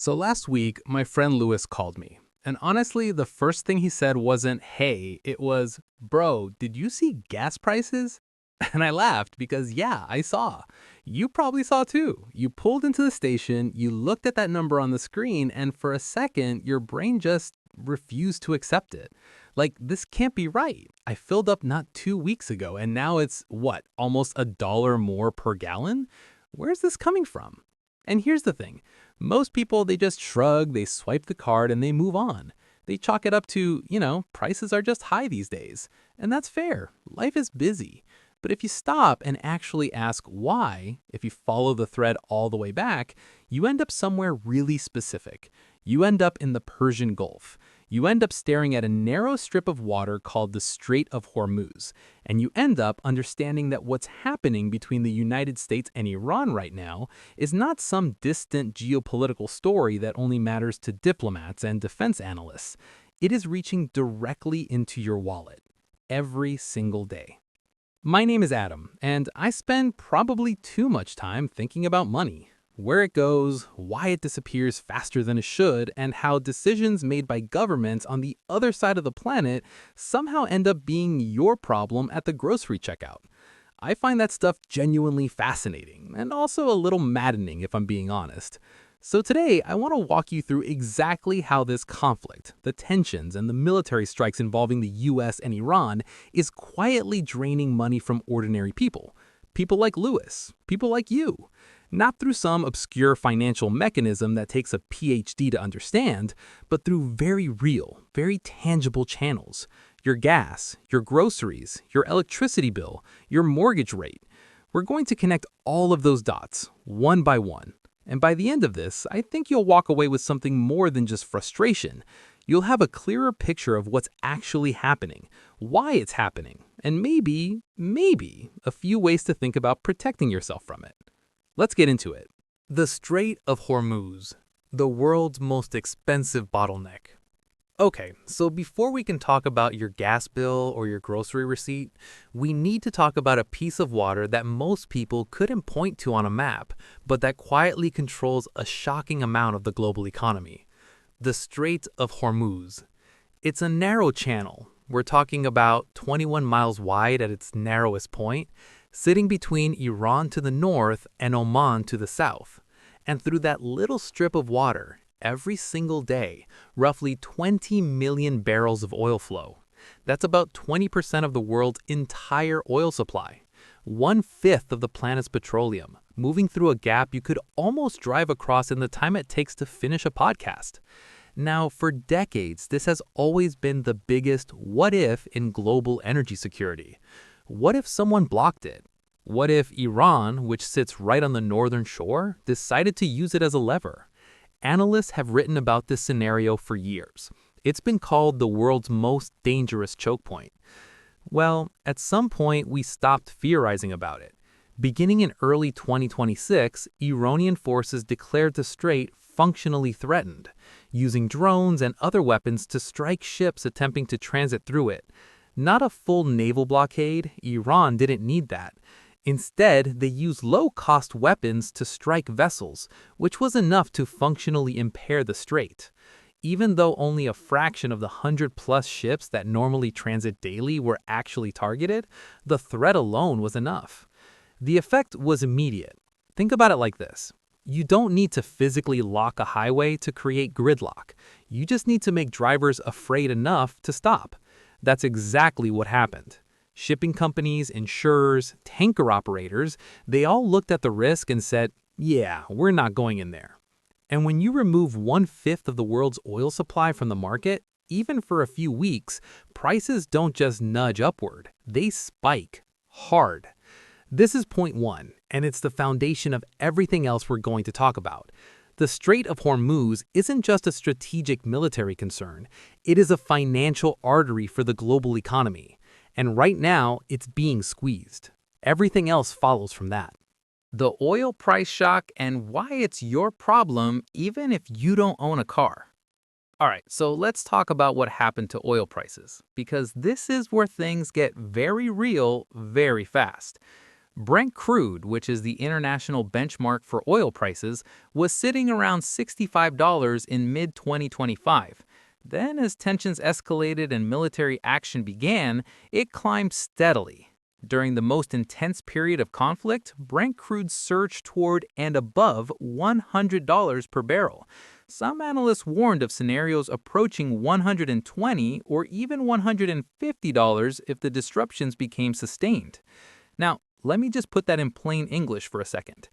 So last week, my friend Lewis called me. And honestly, the first thing he said wasn't, hey, it was, bro, did you see gas prices? And I laughed because, yeah, I saw. You probably saw too. You pulled into the station, you looked at that number on the screen, and for a second, your brain just refused to accept it. Like, this can't be right. I filled up not 2 weeks ago, and now it's, what, almost $1 more per gallon? Where's this coming from? And here's the thing. Most people, they just shrug, they swipe the card, and they move on. They chalk it up to, prices are just high these days. And that's fair. Life is busy. But if you stop and actually ask why, if you follow the thread all the way back, you end up somewhere really specific. You end up in the Persian Gulf. You end up staring at a narrow strip of water called the Strait of Hormuz. And you end up understanding that what's happening between the United States and Iran right now is not some distant geopolitical story that only matters to diplomats and defense analysts. It is reaching directly into your wallet every single day. My name is Adam, and I spend probably too much time thinking about money. Where it goes, why it disappears faster than it should, and how decisions made by governments on the other side of the planet somehow end up being your problem at the grocery checkout. I find that stuff genuinely fascinating, and also a little maddening if I'm being honest. So today, I want to walk you through exactly how this conflict, the tensions, and the military strikes involving the US and Iran is quietly draining money from ordinary people. People like Lewis, people like you. Not through some obscure financial mechanism that takes a PhD to understand, but through very real, very tangible channels. Your gas, your groceries, your electricity bill, your mortgage rate. We're going to connect all of those dots, one by one. And by the end of this, I think you'll walk away with something more than just frustration. You'll have a clearer picture of what's actually happening, why it's happening, and maybe, a few ways to think about protecting yourself from it. Let's get into it. The Strait of Hormuz, the world's most expensive bottleneck. Okay, so before we can talk about your gas bill or your grocery receipt, we need to talk about a piece of water that most people couldn't point to on a map, but that quietly controls a shocking amount of the global economy. The Strait of Hormuz. It's a narrow channel. We're talking about 21 miles wide at its narrowest point, sitting between Iran to the north and Oman to the south. And through that little strip of water, every single day, roughly 20 million barrels of oil flow. That's about 20% of the world's entire oil supply. 1/5 of the planet's petroleum, moving through a gap you could almost drive across in the time it takes to finish a podcast. Now, for decades, this has always been the biggest what if in global energy security. What if someone blocked it? What if Iran, which sits right on the northern shore, decided to use it as a lever? Analysts have written about this scenario for years. It's been called the world's most dangerous choke point. Well, at some point, we stopped theorizing about it. Beginning in early 2026, Iranian forces declared the strait functionally threatened, using drones and other weapons to strike ships attempting to transit through it. Not a full naval blockade, Iran didn't need that. Instead, they used low-cost weapons to strike vessels, which was enough to functionally impair the strait. Even though only a fraction of the 100-plus ships that normally transit daily were actually targeted, the threat alone was enough. The effect was immediate. Think about it like this. You don't need to physically lock a highway to create gridlock. You just need to make drivers afraid enough to stop. That's exactly what happened. Shipping companies, insurers, tanker operators, they all looked at the risk and said, yeah, we're not going in there. And when you remove 1/5 of the world's oil supply from the market, even for a few weeks, prices don't just nudge upward, they spike hard. This is point one, and it's the foundation of everything else we're going to talk about. The Strait of Hormuz isn't just a strategic military concern, it is a financial artery for the global economy. And right now, it's being squeezed. Everything else follows from that. The oil price shock and why it's your problem even if you don't own a car. All right, so let's talk about what happened to oil prices, because this is where things get very real very fast. Brent crude, which is the international benchmark for oil prices, was sitting around $65 in mid-2025. Then, as tensions escalated and military action began, it climbed steadily. During the most intense period of conflict, Brent crude surged toward and above $100 per barrel. Some analysts warned of scenarios approaching $120 or even $150 if the disruptions became sustained. Now, let me just put that in plain English for a second.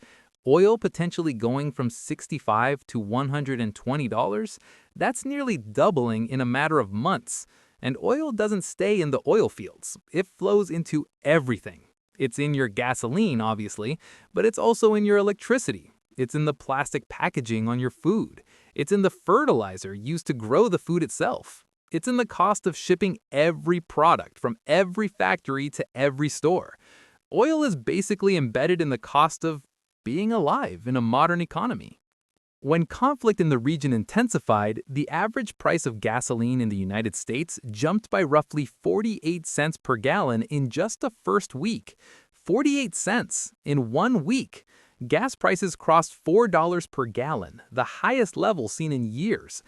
Oil potentially going from $65 to $120, that's nearly doubling in a matter of months. And oil doesn't stay in the oil fields. It flows into everything. It's in your gasoline, obviously, but it's also in your electricity. It's in the plastic packaging on your food. It's in the fertilizer used to grow the food itself. It's in the cost of shipping every product from every factory to every store. Oil is basically embedded in the cost of being alive in a modern economy. When conflict in the region intensified, the average price of gasoline in the United States jumped by roughly 48 cents per gallon in just the first week. 48 cents in 1 week. Gas prices crossed $4 per gallon, the highest level seen in years.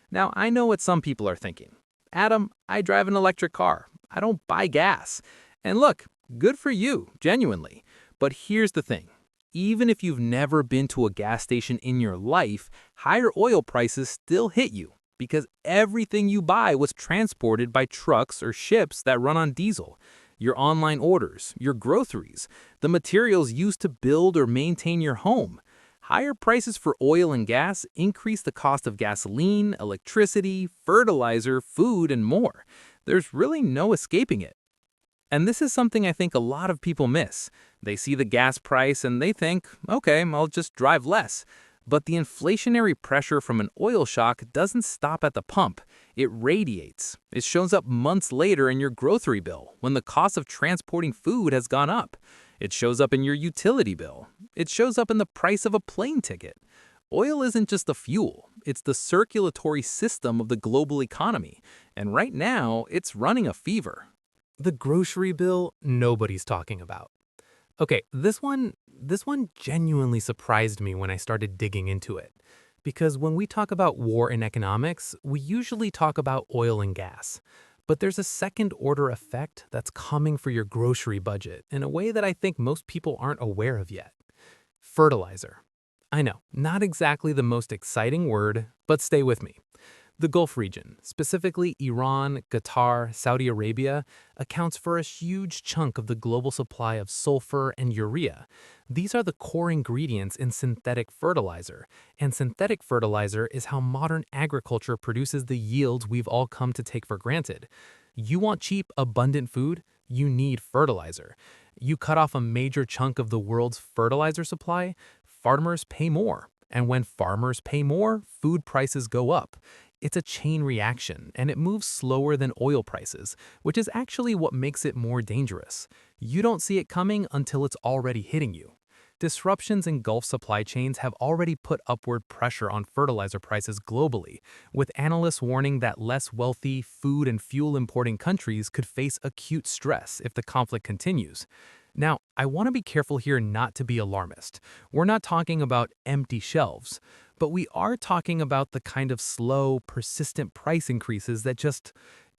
Now, I know what some people are thinking. Adam, I drive an electric car. I don't buy gas. And look, good for you, genuinely. But here's the thing. Even if you've never been to a gas station in your life, higher oil prices still hit you because everything you buy was transported by trucks or ships that run on diesel. Your online orders, your groceries, the materials used to build or maintain your home. Higher prices for oil and gas increase the cost of gasoline, electricity, fertilizer, food, and more. There's really no escaping it. And this is something I think a lot of people miss. They see the gas price and they think, okay, I'll just drive less. But the inflationary pressure from an oil shock doesn't stop at the pump. It radiates. It shows up months later in your grocery bill when the cost of transporting food has gone up. It shows up in your utility bill. It shows up in the price of a plane ticket. Oil isn't just the fuel. It's the circulatory system of the global economy. And right now, it's running a fever. The grocery bill nobody's talking about. Okay, this one genuinely surprised me when I started digging into it. Because when we talk about war and economics, we usually talk about oil and gas. But there's a second order effect that's coming for your grocery budget in a way that I think most people aren't aware of yet. Fertilizer. I know, not exactly the most exciting word, but stay with me. The Gulf region, specifically Iran, Qatar, Saudi Arabia, accounts for a huge chunk of the global supply of sulfur and urea. These are the core ingredients in synthetic fertilizer, and synthetic fertilizer is how modern agriculture produces the yields we've all come to take for granted. You want cheap, abundant food? You need fertilizer. You cut off a major chunk of the world's fertilizer supply, farmers pay more. And when farmers pay more, food prices go up. It's a chain reaction, and it moves slower than oil prices, which is actually what makes it more dangerous. You don't see it coming until it's already hitting you. Disruptions in Gulf supply chains have already put upward pressure on fertilizer prices globally, with analysts warning that less wealthy food and fuel importing countries could face acute stress if the conflict continues. Now, I want to be careful here not to be alarmist. We're not talking about empty shelves, but we are talking about the kind of slow, persistent price increases that just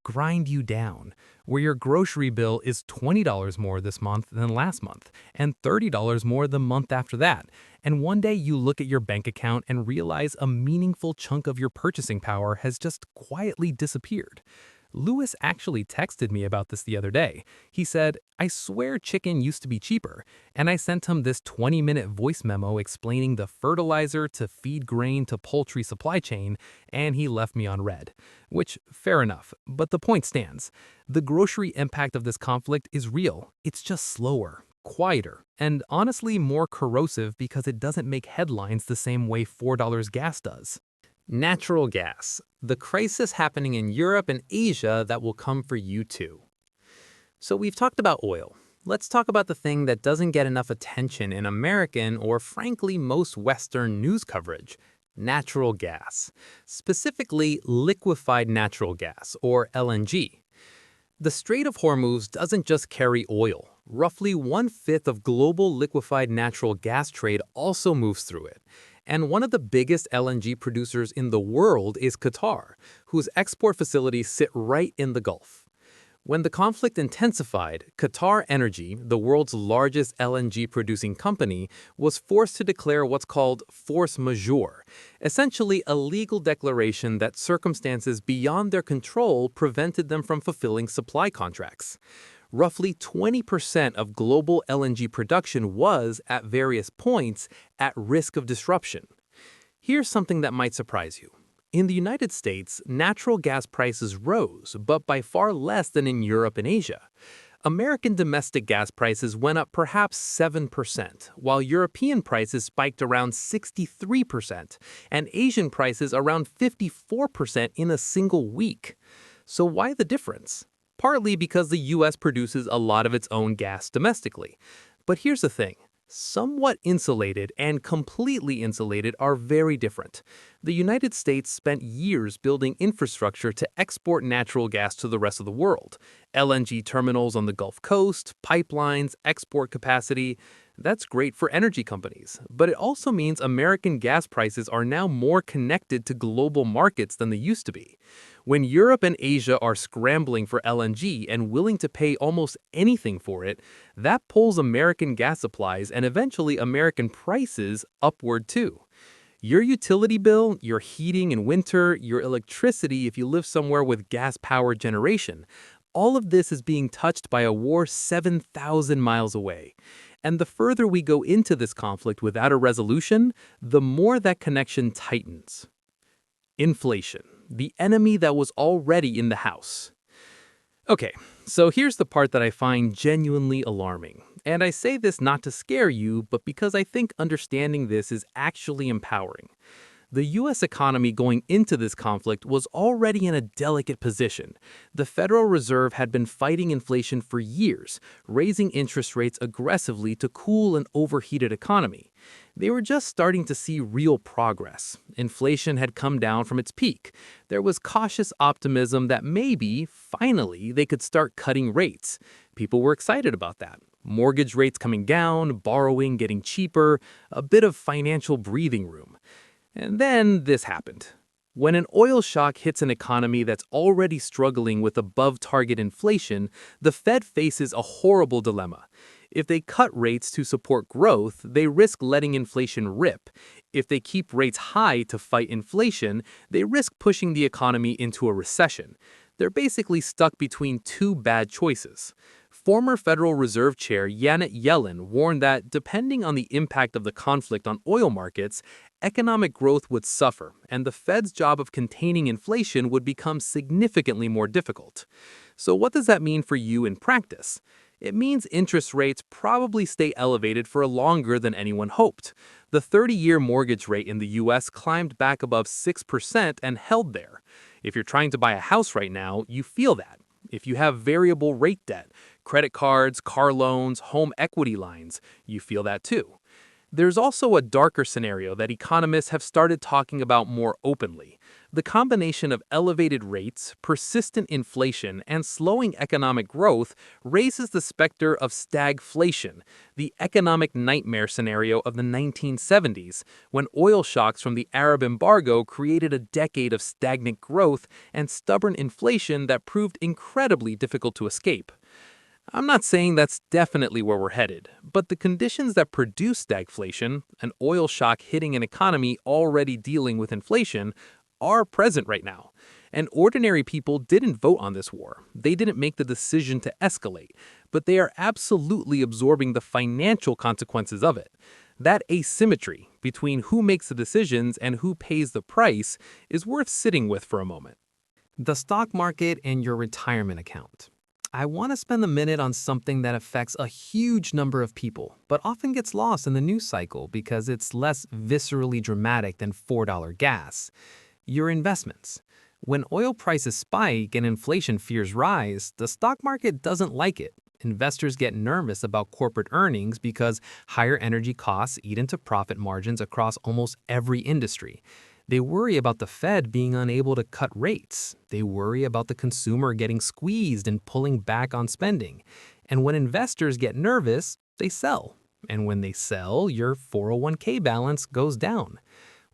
grind you down, where your grocery bill is $20 more this month than last month, and $30 more the month after that. And one day you look at your bank account and realize a meaningful chunk of your purchasing power has just quietly disappeared. Lewis actually texted me about this the other day. He said, "I swear chicken used to be cheaper," and I sent him this 20-minute voice memo explaining the fertilizer to feed grain to poultry supply chain, and he left me on red. Which, fair enough, but the point stands. The grocery impact of this conflict is real. It's just slower, quieter, and honestly more corrosive because it doesn't make headlines the same way $4 gas does. Natural gas, the crisis happening in Europe and Asia that will come for you too. So we've talked about oil. Let's talk about the thing that doesn't get enough attention in American or frankly most Western news coverage, natural gas, specifically liquefied natural gas or LNG. The Strait of Hormuz doesn't just carry oil, Roughly one-fifth of global liquefied natural gas trade also moves through it. And one of the biggest LNG producers in the world is Qatar, whose export facilities sit right in the Gulf. When the conflict intensified, Qatar Energy, the world's largest LNG producing company, was forced to declare what's called force majeure, essentially a legal declaration that circumstances beyond their control prevented them from fulfilling supply contracts. Roughly 20% of global LNG production was, at various points, at risk of disruption. Here's something that might surprise you. In the United States, natural gas prices rose, but by far less than in Europe and Asia. American domestic gas prices went up perhaps 7%, while European prices spiked around 63%, and Asian prices around 54% in a single week. So why the difference? Partly because the US produces a lot of its own gas domestically. But here's the thing. Somewhat insulated and completely insulated are very different. The United States spent years building infrastructure to export natural gas to the rest of the world. LNG terminals on the Gulf Coast, pipelines, export capacity. That's great for energy companies, but it also means American gas prices are now more connected to global markets than they used to be. When Europe and Asia are scrambling for LNG and willing to pay almost anything for it, that pulls American gas supplies and eventually American prices upward too. Your utility bill, your heating in winter, your electricity if you live somewhere with gas-powered generation, all of this is being touched by a war 7,000 miles away. And the further we go into this conflict without a resolution, the more that connection tightens. Inflation, the enemy that was already in the house. Okay, so here's the part that I find genuinely alarming. And I say this not to scare you, but because I think understanding this is actually empowering. The U.S. economy going into this conflict was already in a delicate position. The Federal Reserve had been fighting inflation for years, raising interest rates aggressively to cool an overheated economy. They were just starting to see real progress. Inflation had come down from its peak. There was cautious optimism that maybe, finally, they could start cutting rates. People were excited about that. Mortgage rates coming down, borrowing getting cheaper, a bit of financial breathing room. And then this happened. When an oil shock hits an economy that's already struggling with above-target inflation, the Fed faces a horrible dilemma. If they cut rates to support growth, they risk letting inflation rip. If they keep rates high to fight inflation, they risk pushing the economy into a recession. They're basically stuck between two bad choices. Former Federal Reserve Chair Janet Yellen warned that, depending on the impact of the conflict on oil markets, economic growth would suffer, and the Fed's job of containing inflation would become significantly more difficult. So what does that mean for you in practice? It means interest rates probably stay elevated for longer than anyone hoped. The 30-year mortgage rate in the U.S. climbed back above 6% and held there. If you're trying to buy a house right now, you feel that. If you have variable rate debt, credit cards, car loans, home equity lines, you feel that too. There's also a darker scenario that economists have started talking about more openly. The combination of elevated rates, persistent inflation, and slowing economic growth raises the specter of stagflation, the economic nightmare scenario of the 1970s, when oil shocks from the Arab embargo created a decade of stagnant growth and stubborn inflation that proved incredibly difficult to escape. I'm not saying that's definitely where we're headed, but the conditions that produce stagflation, an oil shock hitting an economy already dealing with inflation, are present right now. And ordinary people didn't vote on this war. They didn't make the decision to escalate, but they are absolutely absorbing the financial consequences of it. That asymmetry between who makes the decisions and who pays the price is worth sitting with for a moment. The stock market and your retirement account. I want to spend a minute on something that affects a huge number of people, but often gets lost in the news cycle because it's less viscerally dramatic than $4 gas. Your investments. When oil prices spike and inflation fears rise, the stock market doesn't like it. Investors get nervous about corporate earnings because higher energy costs eat into profit margins across almost every industry. They worry about the Fed being unable to cut rates. They worry about the consumer getting squeezed and pulling back on spending. And when investors get nervous, they sell. And when they sell, your 401k balance goes down.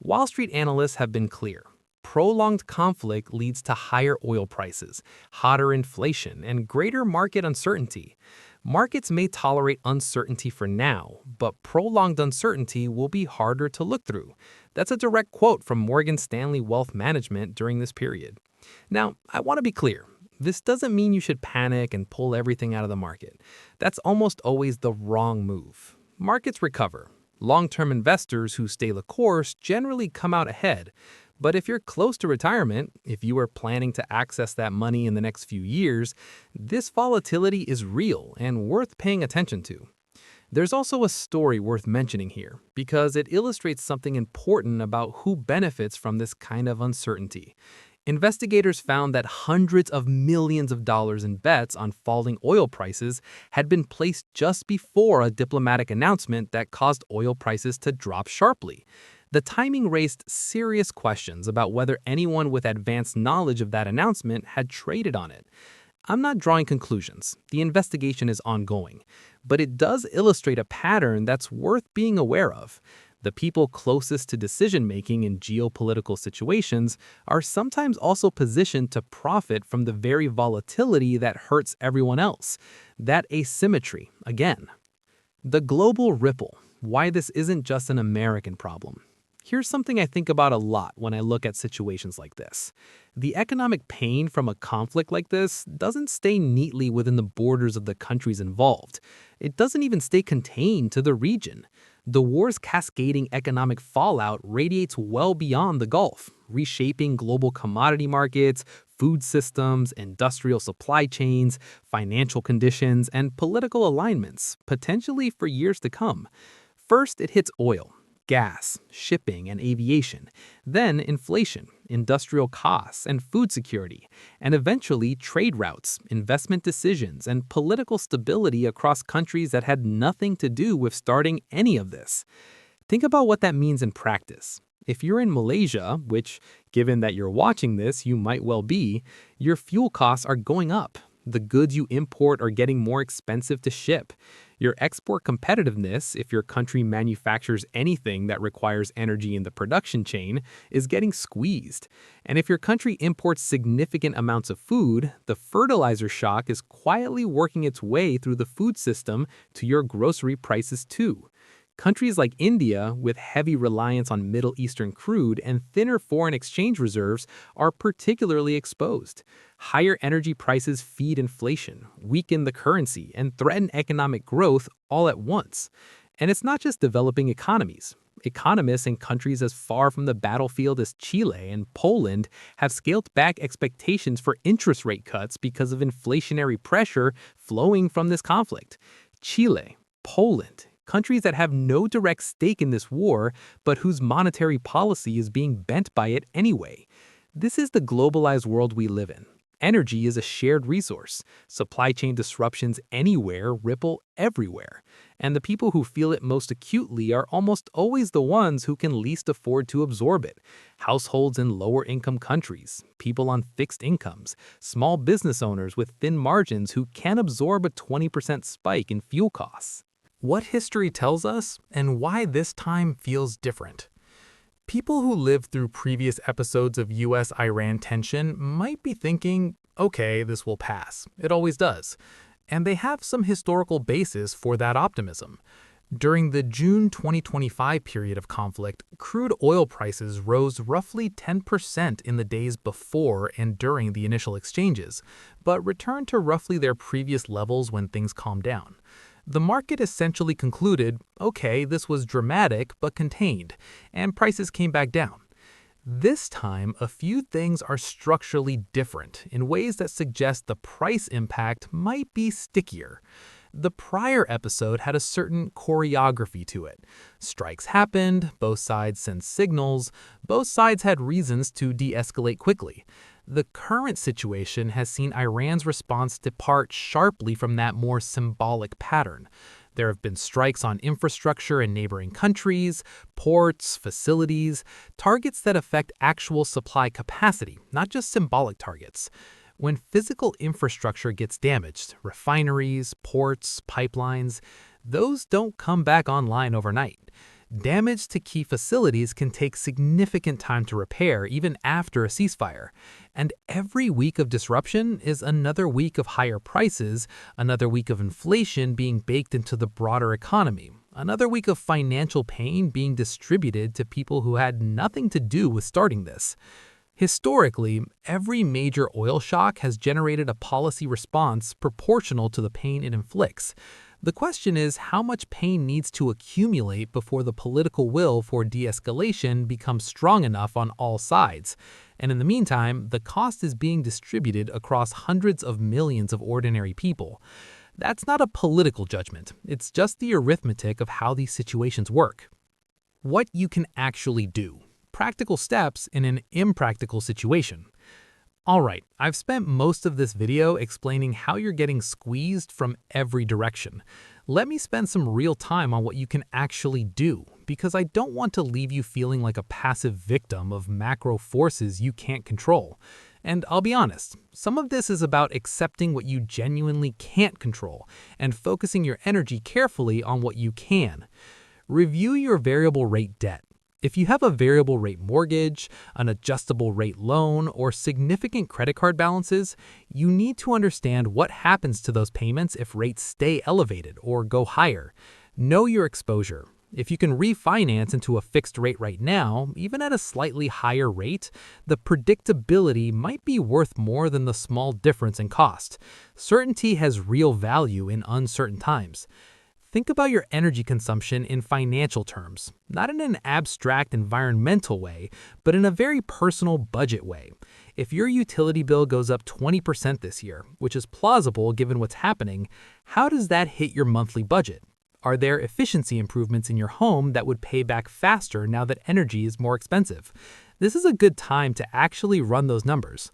Wall Street analysts have been clear. Prolonged conflict leads to higher oil prices, hotter inflation, and greater market uncertainty. Markets may tolerate uncertainty for now, but prolonged uncertainty will be harder to look through. That's a direct quote from Morgan Stanley Wealth Management during this period. Now, I want to be clear. This doesn't mean you should panic and pull everything out of the market. That's almost always the wrong move. Markets recover. Long-term investors who stay the course generally come out ahead. But if you're close to retirement, if you are planning to access that money in the next few years, this volatility is real and worth paying attention to. There's also a story worth mentioning here because it illustrates something important about who benefits from this kind of uncertainty. Investigators found that hundreds of millions of dollars in bets on falling oil prices had been placed just before a diplomatic announcement that caused oil prices to drop sharply. The timing raised serious questions about whether anyone with advanced knowledge of that announcement had traded on it. I'm not drawing conclusions. The investigation is ongoing, but it does illustrate a pattern that's worth being aware of. The people closest to decision-making in geopolitical situations are sometimes also positioned to profit from the very volatility that hurts everyone else. That asymmetry, again. The global ripple, why this isn't just an American problem. Here's something I think about a lot when I look at situations like this. The economic pain from a conflict like this doesn't stay neatly within the borders of the countries involved. It doesn't even stay contained to the region. The war's cascading economic fallout radiates well beyond the Gulf, reshaping global commodity markets, food systems, industrial supply chains, financial conditions, and political alignments, potentially for years to come. First, it hits oil, gas, shipping, and aviation, then inflation, industrial costs, and food security, and eventually trade routes, investment decisions, and political stability across countries that had nothing to do with starting any of this. Think about what that means in practice. If you're in Malaysia, which, given that you're watching this, you might well be, your fuel costs are going up. The goods you import are getting more expensive to ship. Your export competitiveness, if your country manufactures anything that requires energy in the production chain, is getting squeezed. And if your country imports significant amounts of food, the fertilizer shock is quietly working its way through the food system to your grocery prices too. Countries like India, with heavy reliance on Middle Eastern crude and thinner foreign exchange reserves, are particularly exposed. Higher energy prices feed inflation, weaken the currency, and threaten economic growth all at once. And it's not just developing economies. Economists in countries as far from the battlefield as Chile and Poland have scaled back expectations for interest rate cuts because of inflationary pressure flowing from this conflict. Chile, Poland, countries that have no direct stake in this war, but whose monetary policy is being bent by it anyway. This is the globalized world we live in. Energy is a shared resource. Supply chain disruptions anywhere ripple everywhere. And the people who feel it most acutely are almost always the ones who can least afford to absorb it. Households in lower-income countries, people on fixed incomes, small business owners with thin margins who can absorb a 20% spike in fuel costs. What history tells us and why this time feels different. People who lived through previous episodes of US-Iran tension might be thinking, okay, this will pass. It always does. And they have some historical basis for that optimism. During the June 2025 period of conflict, crude oil prices rose roughly 10% in the days before and during the initial exchanges, but returned to roughly their previous levels when things calmed down. The market essentially concluded, okay, this was dramatic but contained, and prices came back down. This time, a few things are structurally different in ways that suggest the price impact might be stickier. The prior episode had a certain choreography to it. Strikes happened, both sides sent signals, both sides had reasons to de-escalate quickly. The current situation has seen Iran's response depart sharply from that more symbolic pattern. There have been strikes on infrastructure in neighboring countries, ports, facilities, targets that affect actual supply capacity, not just symbolic targets. When physical infrastructure gets damaged, refineries, ports, pipelines, those don't come back online overnight. Damage to key facilities can take significant time to repair even after a ceasefire. And every week of disruption is another week of higher prices, another week of inflation being baked into the broader economy, another week of financial pain being distributed to people who had nothing to do with starting this. Historically, every major oil shock has generated a policy response proportional to the pain it inflicts. The question is how much pain needs to accumulate before the political will for de-escalation becomes strong enough on all sides. And in the meantime, the cost is being distributed across hundreds of millions of ordinary people. That's not a political judgment. It's just the arithmetic of how these situations work. What you can actually do. Practical steps in an impractical situation. Alright, I've spent most of this video explaining how you're getting squeezed from every direction. Let me spend some real time on what you can actually do, because I don't want to leave you feeling like a passive victim of macro forces you can't control. And I'll be honest, some of this is about accepting what you genuinely can't control and focusing your energy carefully on what you can. Review your variable rate debt. If you have a variable rate mortgage, an adjustable rate loan, or significant credit card balances, you need to understand what happens to those payments if rates stay elevated or go higher. Know your exposure. If you can refinance into a fixed rate right now, even at a slightly higher rate, the predictability might be worth more than the small difference in cost. Certainty has real value in uncertain times. Think about your energy consumption in financial terms, not in an abstract environmental way, but in a very personal budget way. If your utility bill goes up 20% this year, which is plausible given what's happening, how does that hit your monthly budget? Are there efficiency improvements in your home that would pay back faster now that energy is more expensive? This is a good time to actually run those numbers.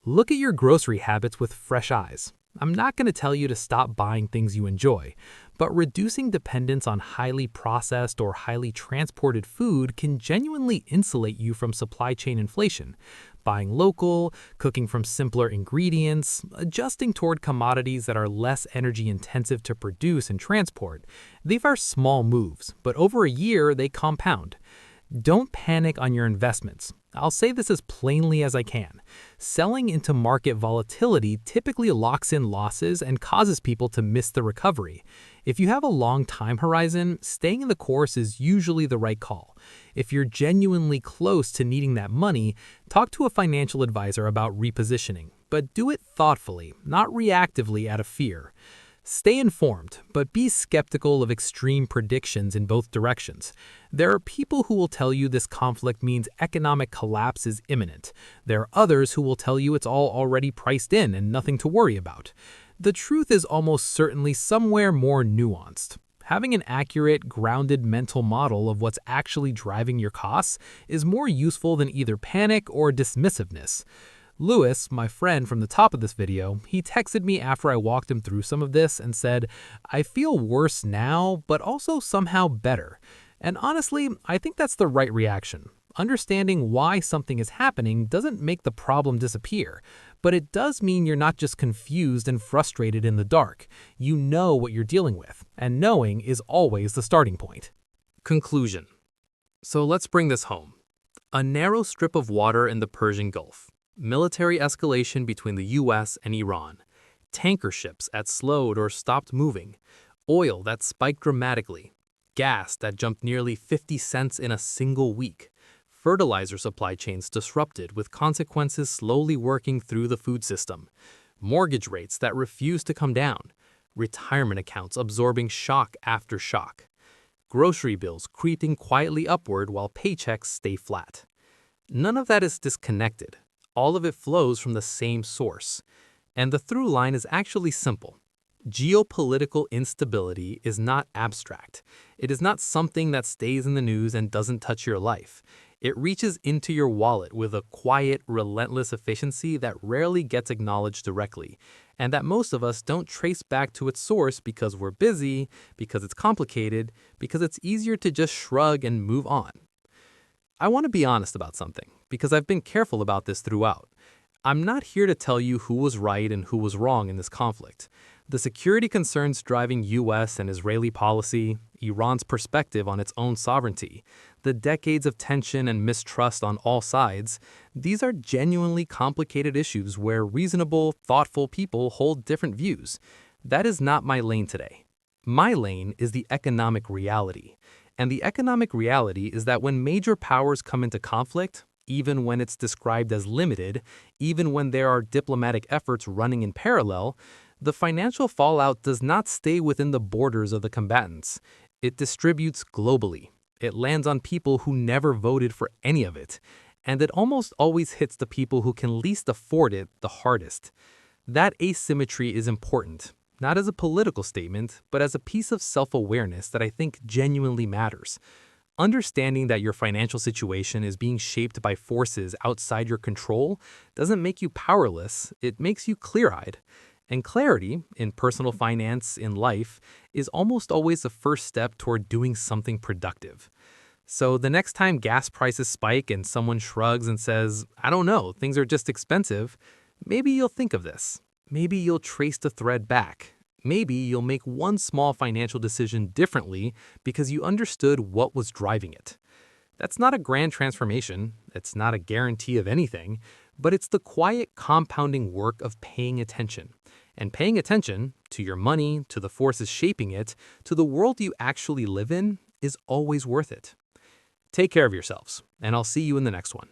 Look at your grocery habits with fresh eyes. I'm not going to tell you to stop buying things you enjoy, but reducing dependence on highly processed or highly transported food can genuinely insulate you from supply chain inflation. Buying local, cooking from simpler ingredients, adjusting toward commodities that are less energy intensive to produce and transport. These are small moves, but over a year they compound. Don't panic on your investments. I'll say this as plainly as I can. Selling into market volatility typically locks in losses and causes people to miss the recovery. If you have a long time horizon, staying in the course is usually the right call. If you're genuinely close to needing that money, talk to a financial advisor about repositioning, but do it thoughtfully, not reactively out of fear. Stay informed, but be skeptical of extreme predictions in both directions. There are people who will tell you this conflict means economic collapse is imminent. There are others who will tell you it's all already priced in and nothing to worry about. The truth is almost certainly somewhere more nuanced. Having an accurate, grounded mental model of what's actually driving your costs is more useful than either panic or dismissiveness. Lewis, my friend from the top of this video, he texted me after I walked him through some of this and said, "I feel worse now, but also somehow better." And honestly, I think that's the right reaction. Understanding why something is happening doesn't make the problem disappear, but it does mean you're not just confused and frustrated in the dark. You know what you're dealing with, and knowing is always the starting point. Conclusion. So let's bring this home. A narrow strip of water in the Persian Gulf. Military escalation between the US and Iran. Tanker ships that slowed or stopped moving. Oil that spiked dramatically. Gas that jumped nearly 50 cents in a single week. Fertilizer supply chains disrupted with consequences slowly working through the food system. Mortgage rates that refuse to come down. Retirement accounts absorbing shock after shock. Grocery bills creeping quietly upward while paychecks stay flat. None of that is disconnected. All of it flows from the same source. And the through line is actually simple. Geopolitical instability is not abstract. It is not something that stays in the news and doesn't touch your life. It reaches into your wallet with a quiet, relentless efficiency that rarely gets acknowledged directly, and that most of us don't trace back to its source because we're busy, because it's complicated, because it's easier to just shrug and move on. I want to be honest about something, because I've been careful about this throughout. I'm not here to tell you who was right and who was wrong in this conflict. The security concerns driving US and Israeli policy, Iran's perspective on its own sovereignty, the decades of tension and mistrust on all sides, these are genuinely complicated issues where reasonable, thoughtful people hold different views. That is not my lane today. My lane is the economic reality. And the economic reality is that when major powers come into conflict, even when it's described as limited, even when there are diplomatic efforts running in parallel, the financial fallout does not stay within the borders of the combatants. It distributes globally. It lands on people who never voted for any of it. And it almost always hits the people who can least afford it the hardest. That asymmetry is important, not as a political statement, but as a piece of self-awareness that I think genuinely matters. Understanding that your financial situation is being shaped by forces outside your control doesn't make you powerless, it makes you clear-eyed. And clarity, in personal finance, in life, is almost always the first step toward doing something productive. So the next time gas prices spike and someone shrugs and says, I don't know, things are just expensive, maybe you'll think of this. Maybe you'll trace the thread back. Maybe you'll make one small financial decision differently because you understood what was driving it. That's not a grand transformation. It's not a guarantee of anything, but it's the quiet compounding work of paying attention. And paying attention to your money, to the forces shaping it, to the world you actually live in is always worth it. Take care of yourselves, and I'll see you in the next one.